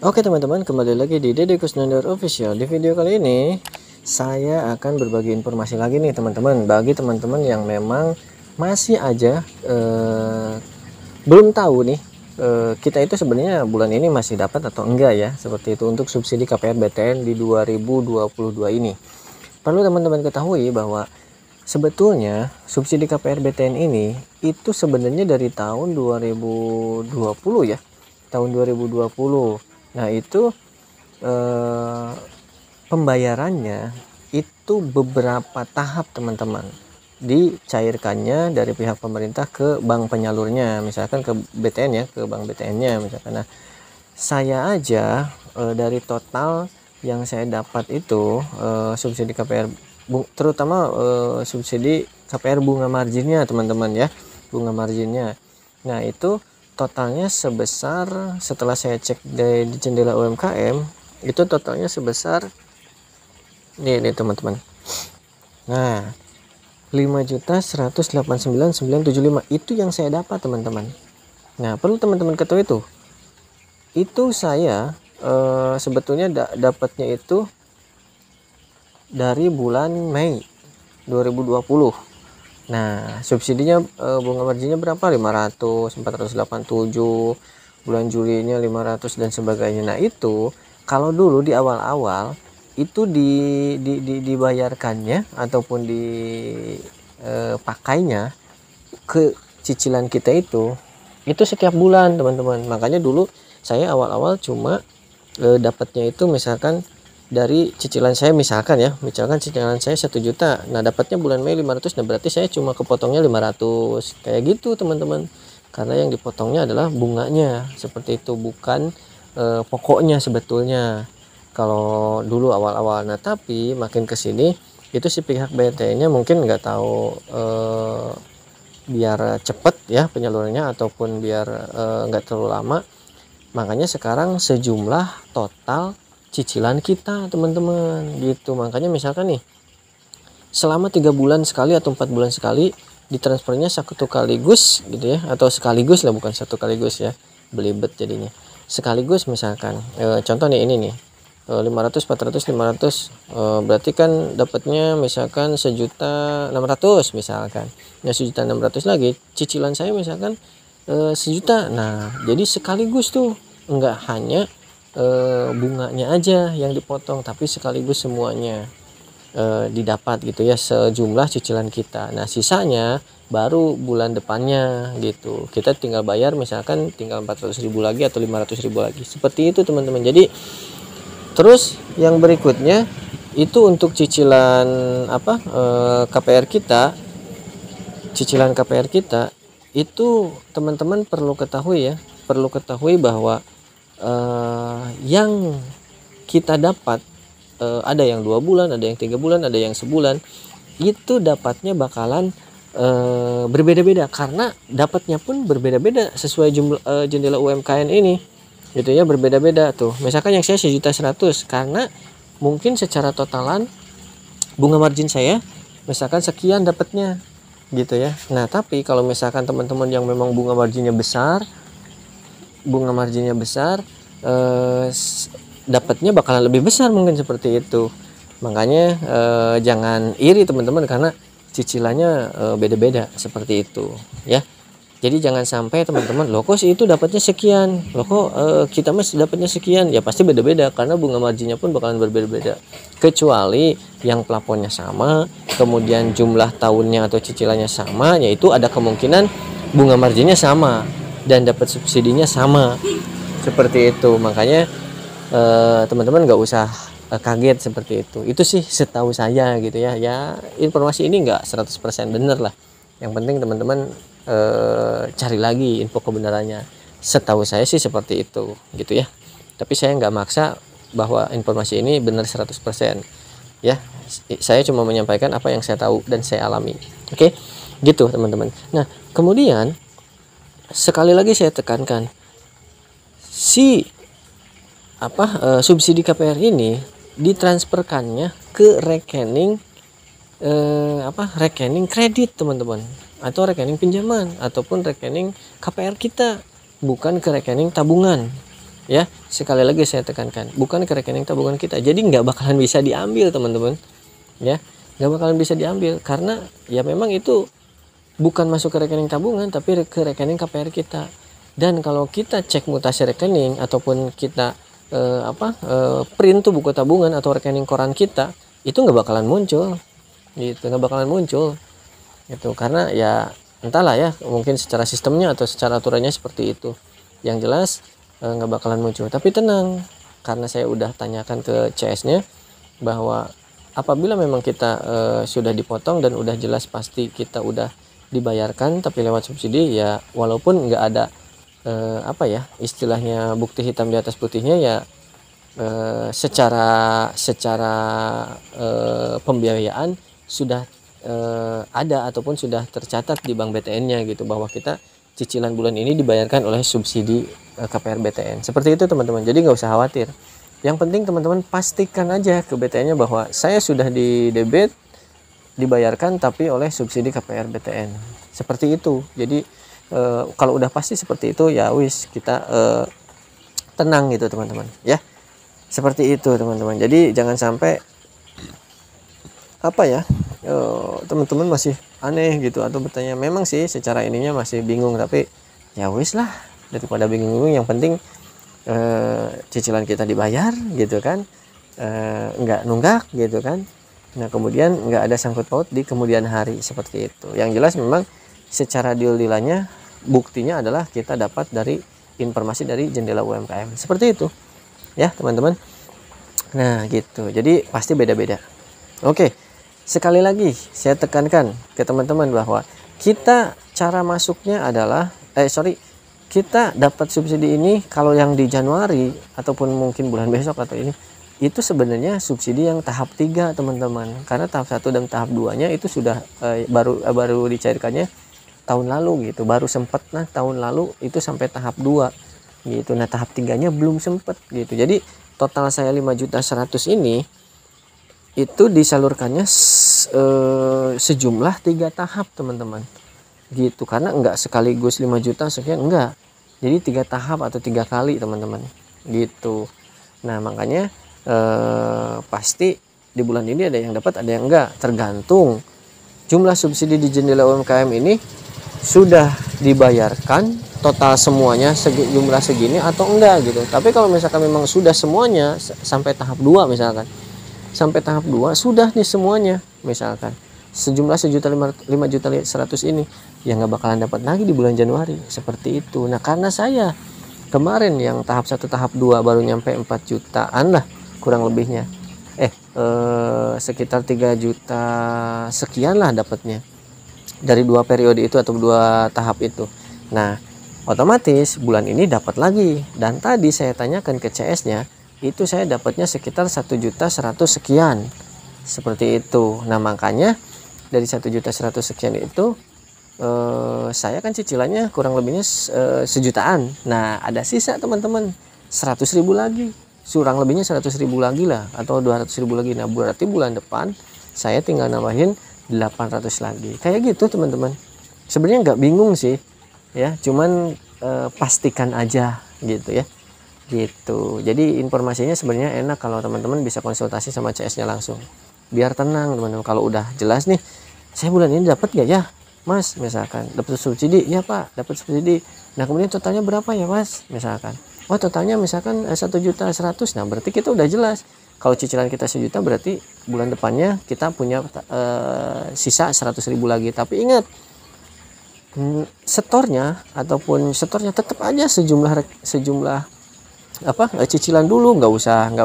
Oke teman-teman, kembali lagi di Deddy Kusnandar Official. Di video kali ini saya akan berbagi informasi lagi nih teman-teman, bagi teman-teman yang memang masih aja belum tahu nih kita itu sebenarnya bulan ini masih dapat atau enggak ya, seperti itu untuk subsidi KPR BTN di 2022 ini. Perlu teman-teman ketahui bahwa sebetulnya subsidi KPR BTN ini itu sebenarnya dari tahun 2020 ya, tahun 2020. Nah itu pembayarannya itu beberapa tahap teman-teman, dicairkannya dari pihak pemerintah ke bank penyalurnya, misalkan ke BTN ya, ke bank BTN-nya misalkan. Nah saya aja dari total yang saya dapat itu subsidi KPR terutama subsidi KPR bunga marginnya teman-teman ya, bunga marginnya. Nah itu totalnya sebesar, setelah saya cek di jendela UMKM, itu totalnya sebesar ini teman-teman. Nah 5.189.975 itu yang saya dapat teman-teman. Nah perlu teman-teman ketahui itu saya sebetulnya dapatnya itu dari bulan Mei 2020. Nah subsidinya bunga marginnya berapa? 500, 487, bulan Julinya 500 dan sebagainya. Nah itu kalau dulu di awal-awal itu dibayarkannya ataupun dipakainya ke cicilan kita itu setiap bulan teman-teman. Makanya dulu saya awal-awal cuma dapatnya itu misalkan dari cicilan saya, misalkan cicilan saya 1 juta, nah dapatnya bulan Mei 500, nah berarti saya cuma kepotongnya 500 kayak gitu teman-teman, karena yang dipotongnya adalah bunganya, seperti itu, bukan pokoknya sebetulnya kalau dulu awal-awal. Nah tapi makin kesini itu si pihak BTN-nya mungkin nggak tahu biar cepet ya penyalurannya ataupun biar nggak terlalu lama, makanya sekarang sejumlah total cicilan kita teman-teman gitu. Makanya misalkan nih selama 3 bulan sekali atau 4 bulan sekali ditransfernya satu kaligus gitu ya, atau sekaligus lah, bukan satu kaligus ya, belibet jadinya, sekaligus. Misalkan contoh nih ini nih 500, 400, 500, berarti kan dapatnya misalkan 1.600.000 misalkan. Nah 1.600.000 lagi cicilan saya misalkan 1 juta. Nah jadi sekaligus tuh, enggak hanya bunganya aja yang dipotong, tapi sekaligus semuanya didapat gitu ya, sejumlah cicilan kita. Nah sisanya baru bulan depannya gitu, kita tinggal bayar, misalkan tinggal 400.000 lagi atau 500.000 lagi, seperti itu teman-teman. Jadi terus yang berikutnya itu untuk cicilan KPR kita, cicilan KPR kita itu teman-teman perlu ketahui ya, perlu ketahui bahwa yang kita dapat ada yang 2 bulan, ada yang 3 bulan, ada yang sebulan, itu dapatnya bakalan berbeda-beda, karena dapatnya pun berbeda-beda sesuai jumlah jendela UMKM ini gitu ya, berbeda-beda tuh. Misalkan yang saya 1.100.000 karena mungkin secara totalan bunga margin saya misalkan sekian dapatnya gitu ya. Nah tapi kalau misalkan teman-teman yang memang bunga marginnya besar dapatnya bakalan lebih besar mungkin, seperti itu. Makanya jangan iri teman-teman, karena cicilannya beda-beda seperti itu ya. Jadi jangan sampai teman-teman, loh kok sih itu dapatnya sekian, loh kok kita masih dapatnya sekian, ya pasti beda-beda, karena bunga marginnya pun bakalan berbeda-beda. Kecuali yang plafonnya sama, kemudian jumlah tahunnya atau cicilannya sama, yaitu ada kemungkinan bunga marginnya sama dan dapat subsidinya sama, seperti itu. Makanya teman-teman nggak usah kaget seperti itu. Itu sih setahu saya gitu ya. Ya informasi ini nggak 100% bener lah. Yang penting teman-teman cari lagi info kebenarannya. Setahu saya sih seperti itu gitu ya. Tapi saya nggak maksa bahwa informasi ini benar 100% ya. Saya cuma menyampaikan apa yang saya tahu dan saya alami. Oke, gitu teman-teman. Nah kemudian sekali lagi saya tekankan, si subsidi KPR ini ditransferkannya ke rekening rekening kredit teman-teman, atau rekening pinjaman ataupun rekening KPR kita, bukan ke rekening tabungan Ya, sekali lagi saya tekankan, bukan ke rekening tabungan kita. Jadi nggak bakalan bisa diambil teman-teman. Ya, nggak bakalan bisa diambil karena ya memang itu bukan masuk ke rekening tabungan tapi ke rekening KPR kita. Dan kalau kita cek mutasi rekening ataupun kita print tuh buku tabungan atau rekening koran kita, itu nggak bakalan muncul gitu, nggak bakalan muncul gitu, karena ya entahlah ya, mungkin secara sistemnya atau secara aturannya seperti itu. Yang jelas nggak bakalan muncul. Tapi tenang, karena saya udah tanyakan ke CS-nya bahwa apabila memang kita sudah dipotong dan udah jelas pasti kita udah dibayarkan tapi lewat subsidi, ya walaupun nggak ada istilahnya bukti hitam di atas putihnya, ya secara pembiayaan sudah ada ataupun sudah tercatat di bank BTN-nya gitu, bahwa kita cicilan bulan ini dibayarkan oleh subsidi KPR BTN. Seperti itu teman-teman, jadi nggak usah khawatir. Yang penting teman-teman pastikan aja ke BTN-nya bahwa saya sudah di debit, dibayarkan tapi oleh subsidi KPR BTN. Seperti itu. Jadi kalau udah pasti seperti itu, ya wis kita tenang gitu teman-teman ya. Seperti itu teman-teman. Jadi jangan sampai teman-teman masih aneh gitu atau bertanya. Memang sih secara ininya masih bingung, tapi ya wis lah, daripada bingung-bingung yang penting cicilan kita dibayar gitu kan, nggak nunggak gitu kan. Nah kemudian nggak ada sangkut paut di kemudian hari, seperti itu. Yang jelas memang secara deal-dealannya buktinya adalah kita dapat dari informasi dari jendela UMKM, seperti itu ya teman-teman. Nah gitu, jadi pasti beda-beda. Oke, sekali lagi saya tekankan ke teman-teman bahwa kita cara masuknya adalah kita dapat subsidi ini kalau yang di Januari ataupun mungkin bulan besok atau ini, itu sebenarnya subsidi yang tahap 3 teman-teman, karena tahap 1 dan tahap 2 nya itu sudah baru dicairkannya tahun lalu gitu, baru sempat tahun lalu itu sampai tahap 2 gitu. Nah tahap 3 nya belum sempat gitu. Jadi total saya 5.100.000 ini itu disalurkannya sejumlah 3 tahap teman-teman gitu, karena enggak sekaligus 5 juta sekian, enggak, jadi 3 tahap atau 3 kali teman-teman gitu. Nah makanya pasti di bulan ini ada yang dapat, ada yang enggak, tergantung jumlah subsidi di jendela UMKM ini sudah dibayarkan total semuanya jumlah segini atau enggak gitu. Tapi kalau misalkan memang sudah semuanya sampai tahap 2 misalkan, sampai tahap 2 sudah nih semuanya misalkan sejumlah 5.100.000 ini, ya nggak bakalan dapat lagi di bulan Januari, seperti itu. Nah karena saya kemarin yang tahap 1 tahap 2 baru nyampe 4 jutaan lah kurang lebihnya, sekitar 3 juta sekian lah dapatnya dari 2 periode itu atau 2 tahap itu. Nah otomatis bulan ini dapat lagi, dan tadi saya tanyakan ke CS-nya itu saya dapatnya sekitar 1.100.000 sekian, seperti itu. Nah makanya dari 1.100.000 sekian itu saya kan cicilannya kurang lebihnya sejutaan. Nah ada sisa teman-teman 100.000 lagi, kurang lebihnya 100.000 lagi lah atau 200.000 lagi. Nah berarti bulan depan saya tinggal nambahin 800 lagi, kayak gitu teman-teman. Sebenarnya nggak bingung sih ya, cuman pastikan aja gitu ya gitu. Jadi informasinya sebenarnya enak kalau teman-teman bisa konsultasi sama CS-nya langsung, biar tenang teman-teman. Kalau udah jelas nih, saya bulan ini dapat gak ya Mas, misalkan dapat subsidi, ya Pak dapat subsidi. Nah kemudian totalnya berapa ya Mas, misalkan oh totalnya misalkan 1.100.000. Nah berarti kita udah jelas kalau cicilan kita 1 juta, berarti bulan depannya kita punya sisa 100.000 lagi. Tapi ingat, setornya tetap aja sejumlah cicilan dulu, nggak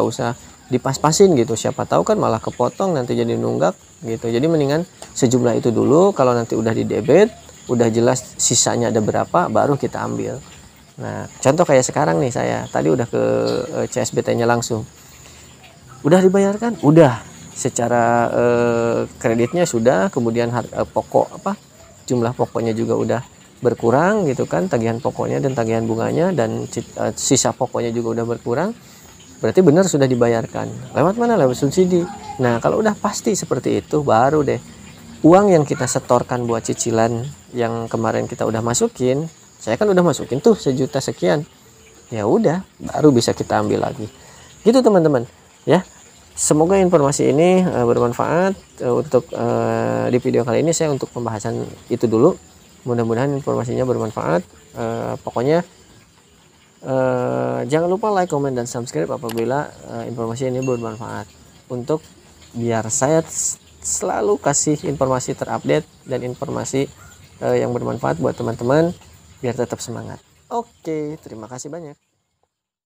usah dipas-pasin gitu, siapa tahu kan malah kepotong nanti jadi nunggak gitu. Jadi mendingan sejumlah itu dulu, kalau nanti udah di debit udah jelas sisanya ada berapa baru kita ambil. Nah contoh kayak sekarang nih, saya tadi udah ke CSBT-nya langsung, udah dibayarkan, udah secara kreditnya sudah, kemudian jumlah pokoknya juga udah berkurang gitu kan, tagihan pokoknya dan tagihan bunganya dan sisa pokoknya juga udah berkurang, berarti benar sudah dibayarkan. Lewat mana? Lewat subsidi. Nah kalau udah pasti seperti itu, baru deh uang yang kita setorkan buat cicilan yang kemarin kita udah masukin, saya kan udah masukin tuh 1 juta sekian. ya udah baru bisa kita ambil lagi gitu teman-teman ya. Semoga informasi ini bermanfaat untuk di video kali ini. Saya untuk pembahasan itu dulu, mudah-mudahan informasinya bermanfaat. Pokoknya jangan lupa like, comment, dan subscribe apabila informasi ini bermanfaat, untuk biar saya selalu kasih informasi terupdate dan informasi yang bermanfaat buat teman-teman biar tetap semangat. Oke, terima kasih banyak.